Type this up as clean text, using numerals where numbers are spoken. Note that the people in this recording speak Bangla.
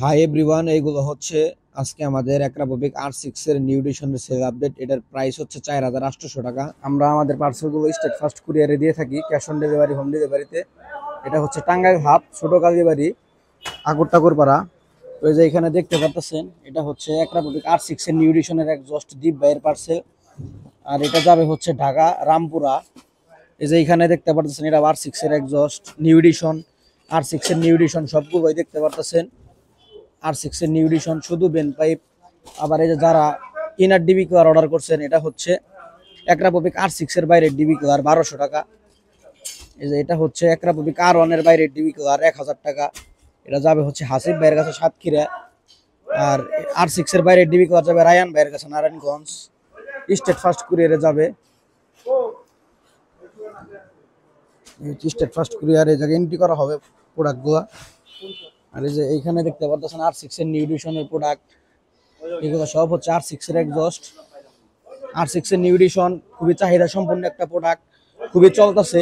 হাই এভরিওয়ান, এইগুলো হচ্ছে আজকে আমাদের একরাপবিক R6 এর নিউ এডিশনের সেল আপডেট। এটার প্রাইস হচ্ছে 4800 টাকা। আমরা আমাদের পার্সেলগুলো স্টেট ফার্স্ট কুরিয়ারে দিয়ে থাকি, ক্যাশ অন ডেলিভারি, হোম ডেলিভারিতে। এটা হচ্ছে টাঙ্গাইল হাব, ছোট কালীবাড়ি, আগরপাড়া। ওই যে এখানে দেখতে পাচ্ছেন, এটা হচ্ছে একরাপবিক R6 এর নিউ এডিশনের একজস্ট দীপ ভাইয়ের পার্সেল। আর এটা যাবে হচ্ছে ঢাকা রামপুরা। এই যে এখানে দেখতে পাচ্ছেন, এটা R6 এর একজস্ট নিউ এডিশন, R6 এর নিউ এডিশন সবগুলোই দেখতে পাচ্ছেন। R6 এর নিউ এডিশন, শুধু বেন পাইপ। আবার এই যে যারা ইনার ডিবি কুলার অর্ডার করছেন, এটা হচ্ছে একরাপবিক R6 এর বাইরের ডিবি কুলার 1200 টাকা। এই যে এটা হচ্ছে একরাপবিক R1 এর বাইরের ডিবি কুলার 1000 টাকা। এটা যাবে হচ্ছে হাসিব ভাইয়ের কাছে সাতক্ষীরা। আর R6 এর বাইরের ডিবি কুলার যাবে রায়ান ভাইয়ের কাছে নারায়ণগঞ্জ। স্টেট ফার্স্ট কুরিয়ারে যাবে, স্টেট ফার্স্ট কুরিয়ারে এই জায়গায় এন্ট্রি করা হবে প্রোডাক্টগুলো। আর এই যে এইখানে দেখতে পাচ্ছেন R6 এর নিউ এডিশনের প্রোডাক্ট। এগুলো সব হচ্ছে R6 এর এক্সস্ট। R6 এর নিউ এডিশন খুবই চাহিদা সম্পন্ন একটা প্রোডাক্ট, খুবই চলতেছে।